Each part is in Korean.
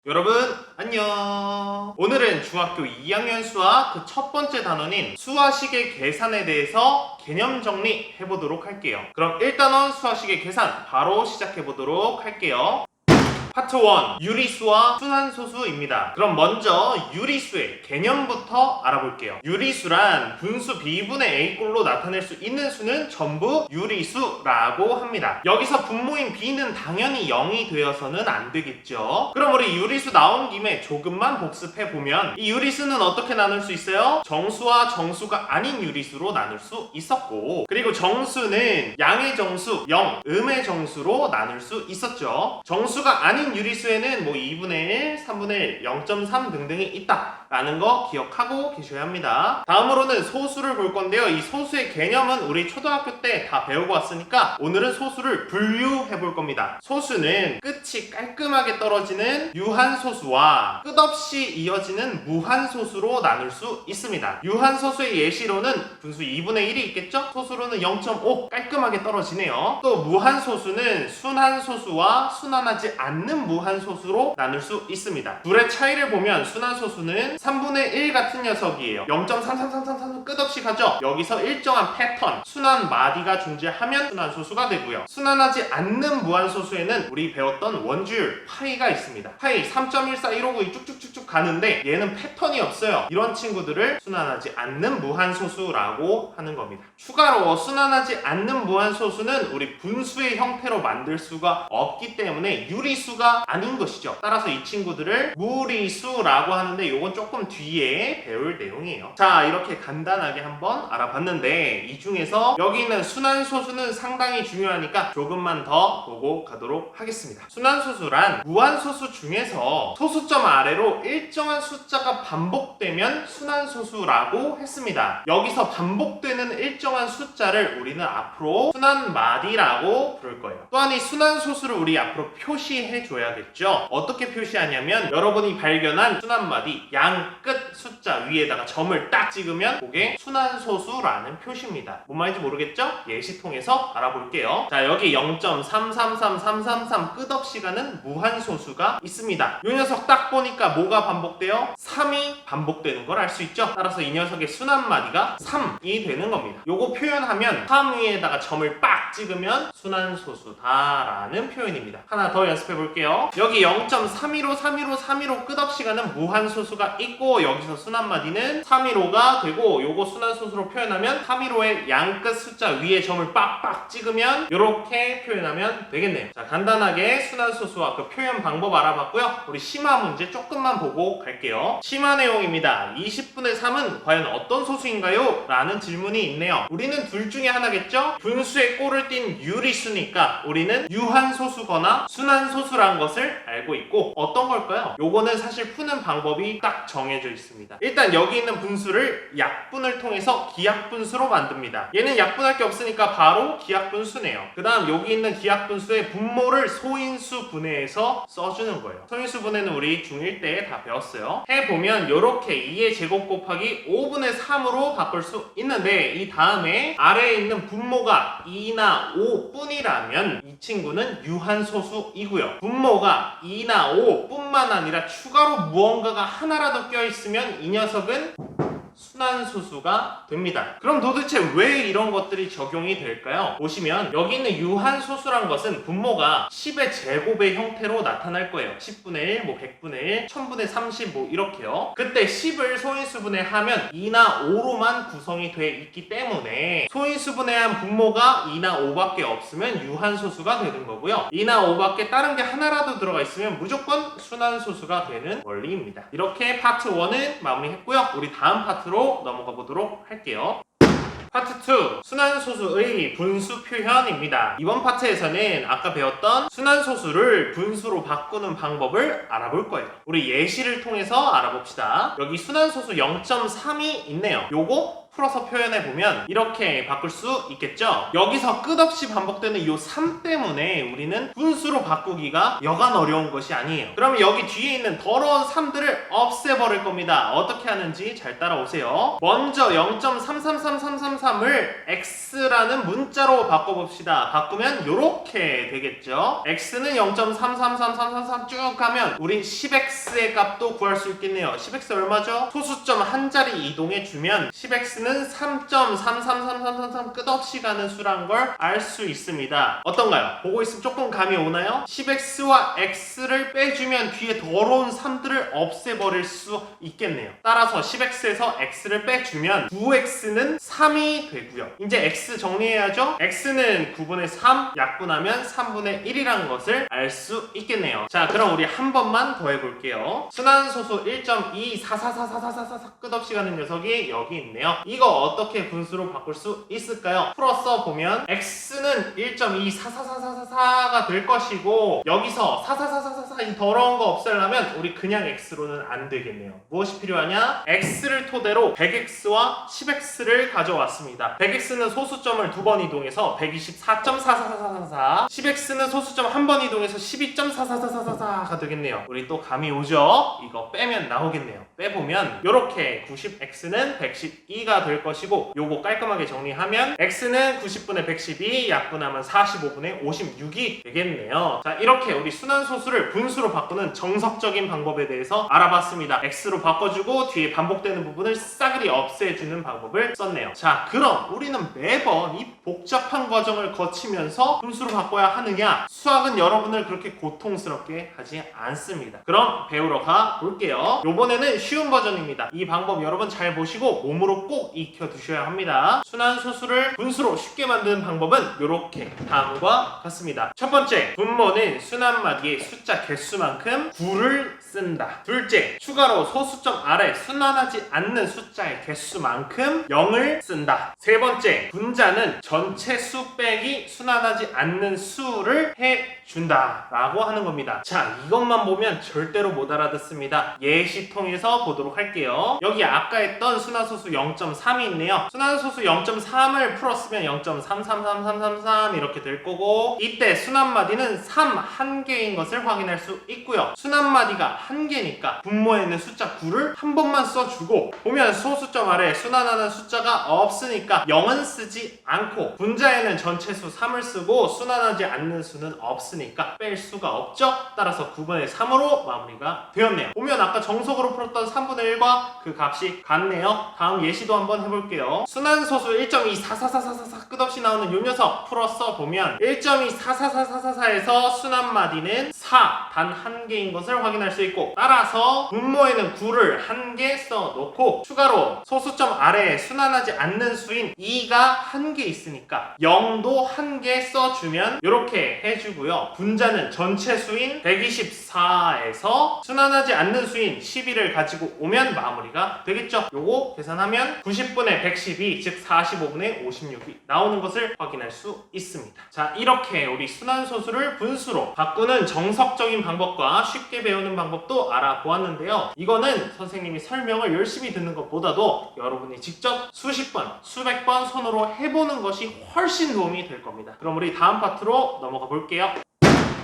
여러분 안녕. 오늘은 중학교 2학년 수학 그 첫 번째 단원인 수화식의 계산에 대해서 개념 정리 해보도록 할게요. 그럼 1단원 수화식의 계산 바로 시작해보도록 할게요. 파트 1 유리수와 순환소수입니다. 그럼 먼저 유리수의 개념부터 알아볼게요. 유리수란 분수 b분의 a꼴로 나타낼 수 있는 수는 전부 유리수라고 합니다. 여기서 분모인 b는 당연히 0이 되어서는 안 되겠죠. 그럼 우리 유리수 나온 김에 조금만 복습해보면 이 유리수는 어떻게 나눌 수 있어요? 정수와 정수가 아닌 유리수로 나눌 수 있었고, 그리고 정수는 양의 정수 0, 음의 정수로 나눌 수 있었죠. 정수가 아닌 유리수에는 뭐 2분의 1, 3분의 1, 0.3 등등이 있다라는 거 기억하고 계셔야 합니다. 다음으로는 소수를 볼 건데요. 이 소수의 개념은 우리 초등학교 때 다 배우고 왔으니까 오늘은 소수를 분류해 볼 겁니다. 소수는 끝이 깔끔하게 떨어지는 유한소수와 끝없이 이어지는 무한소수로 나눌 수 있습니다. 유한소수의 예시로는 분수 2분의 1이 있겠죠? 소수로는 0.5 깔끔하게 떨어지네요. 또 무한소수는 순한소수와 순환하지 않는 무한소수로 나눌 수 있습니다. 둘의 차이를 보면 순환소수는 3분의 1 같은 녀석이에요. 0.3333 끝없이 가죠. 여기서 일정한 패턴, 순환 마디가 존재하면 순환소수가 되고요. 순환하지 않는 무한소수에는 우리 배웠던 원주율 파이가 있습니다. 파이 3.14 159 쭉쭉쭉쭉 가는데 얘는 패턴이 없어요. 이런 친구들을 순환하지 않는 무한소수라고 하는 겁니다. 추가로 순환하지 않는 무한소수는 우리 분수의 형태로 만들 수가 없기 때문에 유리수가 아닌 것이죠. 따라서 이 친구들을 무리수라고 하는데 이건 조금 뒤에 배울 내용이에요. 자, 이렇게 간단하게 한번 알아봤는데 이 중에서 여기 있는 순환소수는 상당히 중요하니까 조금만 더 보고 가도록 하겠습니다. 순환소수란 무한소수 중에서 소수점 아래로 일정한 숫자가 반복되면 순환소수라고 했습니다. 여기서 반복되는 일정한 숫자를 우리는 앞으로 순환마디라고 부를 거예요. 또한 이 순환소수를 우리 앞으로 표시해 줘야겠죠. 어떻게 표시하냐면 여러분이 발견한 순환마디 양 끝 숫자 위에다가 점을 딱 찍으면 그게 순환소수라는 표시입니다. 뭔 말인지 모르겠죠? 예시 통해서 알아볼게요. 자, 여기 0.333333 끝없이 가는 무한소수가 있습니다. 이 녀석 딱 보니까 뭐가 반복돼요? 3이 반복되는 걸 알 수 있죠? 따라서 이 녀석의 순환마디가 3이 되는 겁니다. 요거 표현하면 3 위에다가 점을 빡 찍으면 순환소수다라는 표현입니다. 하나 더 연습해 볼게요. 여기 0.315 315 315 끝없이 가는 무한소수가 있고 여기서 순환마디는 315가 되고 요거 순환소수로 표현하면 315의 양끝 숫자 위에 점을 빡빡 찍으면 이렇게 표현하면 되겠네요. 자, 간단하게 순환소수와 그 표현 방법 알아봤고요. 우리 심화 문제 조금만 보고 갈게요. 심화 내용입니다. 20분의 3은 과연 어떤 소수인가요? 라는 질문이 있네요. 우리는 둘 중에 하나겠죠? 분수에 꼴을 띈 유리수니까 우리는 유한소수거나 순환소수라는 것을 알고 있고 어떤 걸까요? 요거는 사실 푸는 방법이 딱 정해져 있습니다. 일단 여기 있는 분수를 약분을 통해서 기약분수로 만듭니다. 얘는 약분할 게 없으니까 바로 기약분수네요. 그 다음 여기 있는 기약분수의 분모를 소인수 분해해서 써주는 거예요. 소인수 분해는 우리 중1 때 다 배웠어요. 해보면 요렇게 2의 제곱 곱하기 5분의 3으로 바꿀 수 있는데 이 다음에 아래에 있는 분모가 2나 5 뿐이라면 이 친구는 유한소수이고요. 분모가 2나 5 뿐만 아니라 추가로 무언가가 하나라도 껴있으면 이 녀석은 순환소수가 됩니다. 그럼 도대체 왜 이런 것들이 적용이 될까요? 보시면 여기 있는 유한소수란 것은 분모가 10의 제곱의 형태로 나타날 거예요. 10분의 1, 뭐 100분의 1, 1000분의 30, 뭐 이렇게요. 그때 10을 소인수분해하면 2나 5로만 구성이 돼 있기 때문에 소인수분해한 분모가 2나 5밖에 없으면 유한소수가 되는 거고요. 2나 5밖에 다른 게 하나라도 들어가 있으면 무조건 순환소수가 되는 원리입니다. 이렇게 파트 1은 마무리했고요. 우리 다음 파트로 넘어가 보도록 할게요. 파트 2 순환소수의 분수 표현입니다. 이번 파트에서는 아까 배웠던 순환소수를 분수로 바꾸는 방법을 알아볼 거예요. 우리 예시를 통해서 알아봅시다. 여기 순환소수 0.3이 있네요. 요거 풀어서 표현해보면 이렇게 바꿀 수 있겠죠. 여기서 끝없이 반복되는 이 3 때문에 우리는 분수로 바꾸기가 여간 어려운 것이 아니에요. 그러면 여기 뒤에 있는 더러운 3들을 없애버릴 겁니다. 어떻게 하는지 잘 따라오세요. 먼저 0.333333을 x라는 문자로 바꿔봅시다. 바꾸면 이렇게 되겠죠. x는 0.333333 쭉 가면 우린 10x의 값도 구할 수 있겠네요. 10x 얼마죠? 소수점 한 자리 이동해주면 10x는 3.333333 끝없이 가는 수란 걸 알 수 있습니다. 어떤가요? 보고 있으면 조금 감이 오나요? 10x와 x를 빼주면 뒤에 더러운 3들을 없애버릴 수 있겠네요. 따라서 10x에서 x를 빼주면 9x는 3이 되고요. 이제 x 정리해야죠. x는 9분의 3 약분하면 3분의 1이라는 것을 알 수 있겠네요. 자, 그럼 우리 한 번만 더 해볼게요. 순환소수 1.2444444 끝없이 가는 녀석이 여기 있네요. 이거 어떻게 분수로 바꿀 수 있을까요? 풀어서 보면 x는 1.2444444가 될 것이고 여기서 44444 이 더러운 거 없애려면 우리 그냥 x로는 안 되겠네요. 무엇이 필요하냐? x를 토대로 100x와 10x를 가져왔습니다. 100x는 소수점을 2번 이동해서 124.44444, 10x는 소수점 한 번 이동해서 12.44444가 되겠네요. 우리 또 감이 오죠? 이거 빼면 나오겠네요. 빼보면 이렇게 90x는 112가 될 것이고 요거 깔끔하게 정리하면 x는 90분의 112 약분하면 45분의 56이 되겠네요. 자, 이렇게 우리 순환소수를 분수로 바꾸는 정석적인 방법에 대해서 알아봤습니다. x로 바꿔주고 뒤에 반복되는 부분을 싸그리 없애주는 방법을 썼네요. 자, 그럼 우리는 매번 이 복잡한 과정을 거치면서 분수로 바꿔야 하느냐? 수학은 여러분을 그렇게 고통스럽게 하지 않습니다. 그럼 배우러 가 볼게요. 요번에는 쉬운 버전입니다. 이 방법 여러분 잘 보시고 몸으로 꼭 익혀두셔야 합니다. 순환소수를 분수로 쉽게 만드는 방법은 이렇게 다음과 같습니다. 첫 번째, 분모는 순환마디의 숫자 개수만큼 9를 쓴다. 둘째, 추가로 소수점 아래 순환하지 않는 숫자의 개수만큼 0을 쓴다. 세 번째, 분자는 전체 수 빼기 순환하지 않는 수를 해준다 라고 하는 겁니다. 자, 이것만 보면 절대로 못 알아듣습니다. 예시 통해서 보도록 할게요. 여기 아까 했던 순환소수 0.3이 있네요. 순환소수 0.3을 풀었으면 0.333333 이렇게 될 거고 이때 순환마디는 3 한 개인 것을 확인할 수 있고요. 순환마디가 한 개니까 분모에 있는 숫자 9를 한 번만 써주고 보면 소수점 아래 순환하는 숫자가 없으니까 0은 쓰지 않고 분자에는 전체수 3을 쓰고 순환하지 않는 수는 없으니까 뺄 수가 없죠. 따라서 9분의 3으로 마무리가 되었네요. 보면 아까 정석으로 풀었던 3분의 1과 그 값이 같네요. 다음 예시도 한번 해볼게요. 순환소수 1.2444444 끝없이 나오는 요 녀석 풀어서 보면 1.2444444에서 순환마디는 4 단 한 개인 것을 확인할 수 있고 따라서 분모에는 9를 한 개 써놓고 추가로 소수점 아래에 순환하지 않는 수인 2가 한 개 있으니까 0도 한 개 써주면 이렇게 해주고요. 분자는 전체 수인 124에서 순환하지 않는 수인 12를 가지고 오면 마무리가 되겠죠. 요거 계산하면 90분의 112 즉 45분의 56이 나오는 것을 확인할 수 있습니다. 자, 이렇게 우리 순환소수를 분수로 바꾸는 정석적인 방법과 쉽게 배우는 방법도 알아보았는데요. 이거는 선생님이 설명을 열심히 듣는 것보다도 여러분이 직접 수십 번, 수백 번 손으로 해보는 것이 훨씬 도움이 될 겁니다. 그럼 우리 다음 파트로 넘어가 볼게요.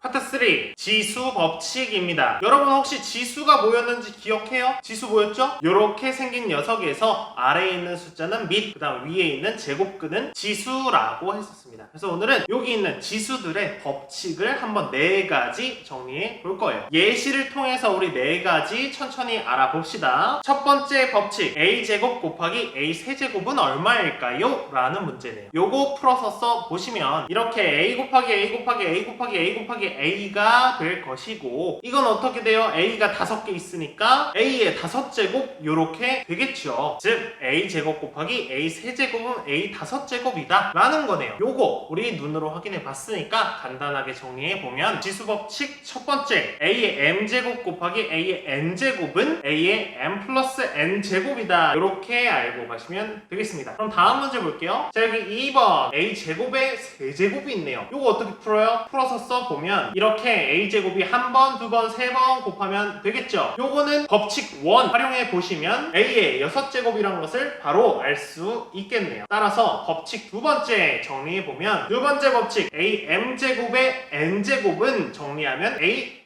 파트 3, 지수 법칙입니다. 여러분 혹시 지수가 뭐였는지 기억해요? 지수 뭐였죠? 이렇게 생긴 녀석에서 아래에 있는 숫자는 밑, 그 다음 위에 있는 제곱근은 지수라고 했었습니다. 그래서 오늘은 여기 있는 지수들의 법칙을 한번 4가지 정리해 볼 거예요. 예시를 통해서 우리 4가지 천천히 알아봅시다. 첫 번째 법칙, a제곱 곱하기 a세제곱은 얼마일까요? 라는 문제네요. 요거 풀어서 써보시면 이렇게 a 곱하기 a 곱하기 a 곱하기 a 곱하기 a가 될 것이고 이건 어떻게 돼요? a가 5개 있으니까 a의 5제곱 요렇게 되겠죠. 즉 a제곱 곱하기 a세제곱은 a5제곱이다 라는 거네요. 요거 우리 눈으로 확인해 봤으니까 간단하게 정리해 보면 지수법칙 첫 번째, a의 m제곱 곱하기 a의 n제곱은 a의 m 플러스 n제곱이다 이렇게 알고 가시면 되겠습니다. 그럼 다음 문제 볼게요. 자, 여기 2번 a제곱에 세제곱이 있네요. 요거 어떻게 풀어요? 풀어서 써보면 풀면 이렇게 a제곱이 한 번, 두 번, 세 번 곱하면 되겠죠. 요거는 법칙 1 활용해 보시면 a의 6제곱이라는 것을 바로 알 수 있겠네요. 따라서 법칙 두 번째 정리해 보면 두 번째 법칙 am제곱의 n제곱은 정리하면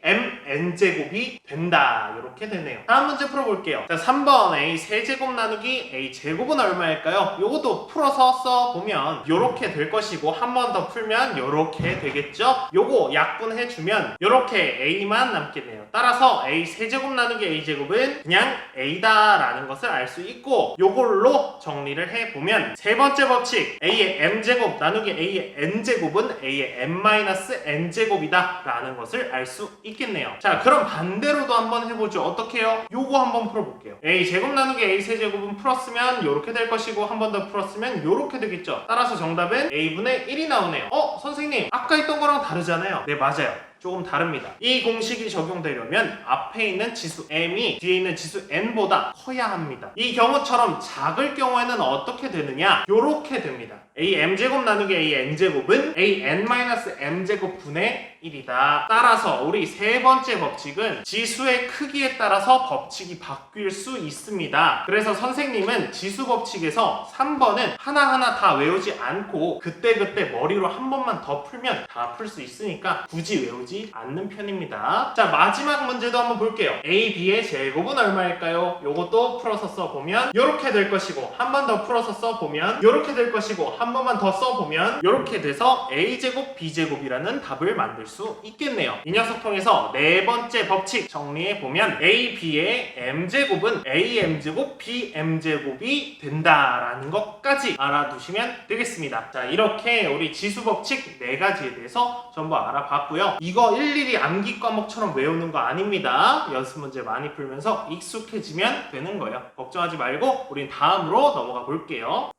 amn제곱이 된다. 이렇게 되네요. 다음 문제 풀어볼게요. 자, 3번 a 세제곱 나누기 a 제곱은 얼마일까요? 요것도 풀어서 써보면 요렇게 될 것이고 한 번 더 풀면 요렇게 되겠죠? 요거 약분해주면 요렇게 a만 남겠네요. 따라서 a 세제곱 나누기 a 제곱은 그냥 a다 라는 것을 알 수 있고 요걸로 정리를 해보면 세 번째 법칙 a의 m제곱 나누기 a의 n제곱은 a의 m-n제곱이다 라는 것을 알 수 있겠네요. 자, 그럼 반대로도 한번 해보죠. 어떻게 해요? 요거 한번 풀어볼게요. a 제곱 나누기 a 세제곱은 풀었으면 요렇게 될 것이고 한 번 더 풀었으면 요렇게 되겠죠. 따라서 정답은 a분의 1이 나오네요. 선생님 아까 있던 거랑 다르잖아요. 네, 맞아요. 조금 다릅니다. 이 공식이 적용되려면 앞에 있는 지수 m이 뒤에 있는 지수 n보다 커야 합니다. 이 경우처럼 작을 경우에는 어떻게 되느냐? 요렇게 됩니다. a m제곱 나누기 a n제곱은 a n-m제곱 분의 1이다. 따라서 우리 세 번째 법칙은 지수의 크기에 따라서 법칙이 바뀔 수 있습니다. 그래서 선생님은 지수 법칙에서 3번은 하나하나 다 외우지 않고 그때그때 머리로 한 번만 더 풀면 다 풀 수 있으니까 굳이 외우지 않는 편입니다. 자, 마지막 문제도 한번 볼게요. a, b의 제곱은 얼마일까요? 요것도 풀어서 써보면 요렇게 될 것이고 한 번 더 풀어서 써보면 요렇게 될 것이고 한 번만 더 써보면 요렇게 돼서 a제곱, b제곱이라는 답을 만들 수 있겠네요. 이 녀석 통해서 네 번째 법칙 정리해보면 a, b의 m제곱은 am제곱, bm제곱이 된다라는 것까지 알아두시면 되겠습니다. 자, 이렇게 우리 지수 법칙 네 가지에 대해서 전부 알아봤고요. 이거 일일이 암기 과목처럼 외우는 거 아닙니다. 연습 문제 많이 풀면서 익숙해지면 되는 거예요. 걱정하지 말고 우린 다음으로 넘어가 볼게요.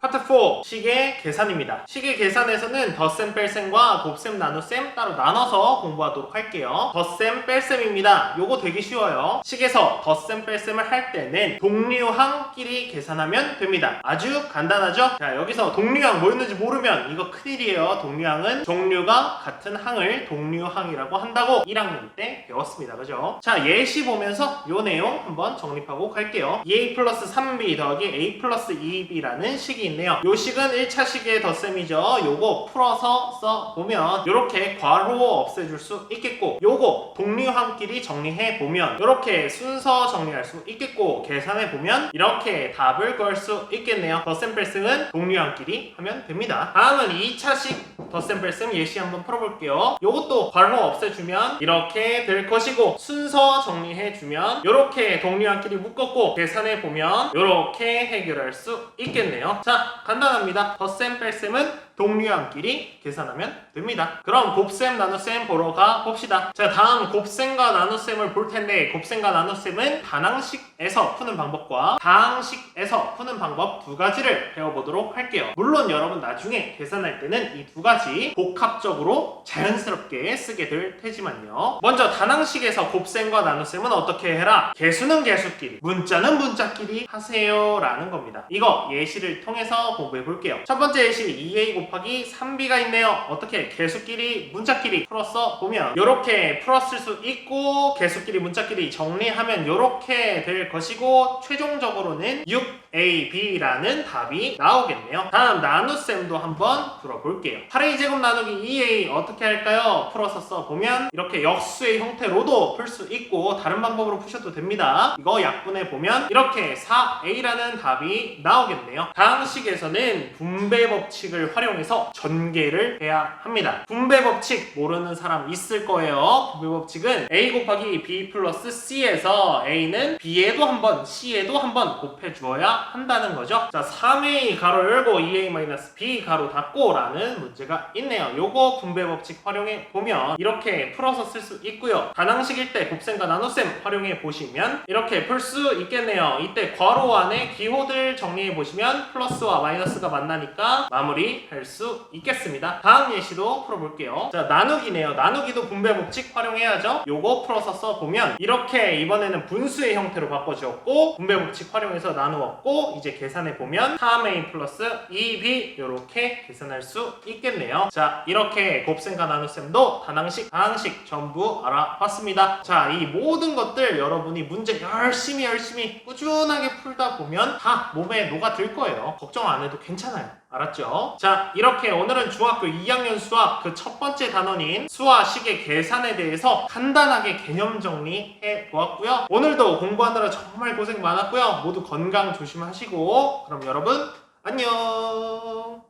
파트 4 시계 계산입니다. 시계 계산에서는 덧셈 뺄셈과 곱셈 나눗셈 따로 나눠서 공부하도록 할게요. 덧셈 뺄셈입니다. 요거 되게 쉬워요. 식에서 덧셈 뺄셈을 할 때는 동류항끼리 계산하면 됩니다. 아주 간단하죠? 자, 여기서 동류항 뭐였는지 모르면 이거 큰일이에요. 동류항은 종류가 같은 항을 동류항이라고 한다고 1학년 때 배웠습니다. 그죠? 자, 예시 보면서 요 내용 한번 정립하고 갈게요. 2a 플러스 3b 더하기 a 플러스 2b라는 식이 있네요. 요 식은 1차 식의 덧셈이죠. 요거 풀어서 써보면 요렇게 괄호 없애줄 수 있겠고 요거 동류항끼리 정리해보면 요렇게 순서 정리할 수 있겠고 계산해보면 이렇게 답을 걸 수 있겠네요. 덧셈 뺄셈은 동류항끼리 하면 됩니다. 다음은 2차식 덧셈 뺄셈 예시 한번 풀어볼게요. 요것도 괄호 없애주면 이렇게 될 것이고 순서 정리해주면 요렇게 동류항끼리 묶었고 계산해보면 요렇게 해결할 수 있겠네요. 자, 간단합니다. 덧셈 뺄셈은 동류항끼리 계산하면 됩니다. 그럼 곱셈 나눗셈 보러 가봅시다. 자, 다음 곱셈과 나눗셈을 볼 텐데 곱셈과 나눗셈은 반항식에서 푸는 방법과 다항식에서 푸는 방법 두 가지를 배워보도록 할게요. 물론 여러분 나중에 계산할 때는 이 두 가지 복합적으로 자연스럽게 쓰게 될 테지만요. 먼저 단항식에서 곱셈과 나눗셈은 어떻게 해라? 개수는 개수끼리, 문자는 문자끼리 하세요 라는 겁니다. 이거 예시를 통해서 공부해 볼게요. 첫 번째 예시 2a 곱하기 3b가 있네요. 어떻게? 개수끼리 문자끼리 풀었어 보면 요렇게 풀었을 수 있고 개수끼리 문자끼리 정리하면 요렇게 될 것이고 최종적으로는 6ab라는 답이 나오겠네요. 다음 나눗셈도 한번 풀어볼게요. 8a 제곱 나누기 2a 어떻게 할까요? 풀어서 써보면 이렇게 역수의 형태로도 풀 수 있고 다른 방법으로 푸셔도 됩니다. 이거 약분해보면 이렇게 4a라는 답이 나오겠네요. 다항식에서는 분배 법칙을 활용해서 전개를 해야 합니다. 분배 법칙 모르는 사람 있을 거예요. 분배 법칙은 a 곱하기 b 플러스 c에서 a는 b에도 한번 c에도 한번 곱해주어야 한다는 거죠. 자, 3a 가로 열고 2a-b 가로 닫고 라는 문제가 있네요. 요거 분배 법칙 활용해 보면 이렇게 풀어서 쓸 수 있고요. 단항식일 때 곱셈과 나눗셈 활용해 보시면 이렇게 풀 수 있겠네요. 이때 괄호 안에 기호들 정리해 보시면 플러스와 마이너스가 만나니까 마무리할 계산할 수 있겠습니다. 다음 예시도 풀어볼게요. 자, 나누기네요. 나누기도 분배 법칙 활용해야죠. 요거 풀어서 써보면 이렇게 이번에는 분수의 형태로 바꿔주었고 분배 법칙 활용해서 나누었고 이제 계산해보면 3a 플러스 2b 이렇게 계산할 수 있겠네요. 자, 이렇게 곱셈과 나눗셈도 단항식, 다항식 전부 알아봤습니다. 자, 이 모든 것들 여러분이 문제 열심히 꾸준하게 풀다 보면 다 몸에 녹아들 거예요. 걱정 안 해도 괜찮아요. 알았죠? 자, 이렇게 오늘은 중학교 2학년 수학 그 첫 번째 단원인 수와 식의 계산에 대해서 간단하게 개념 정리해 보았고요. 오늘도 공부하느라 정말 고생 많았고요. 모두 건강 조심하시고 그럼 여러분 안녕.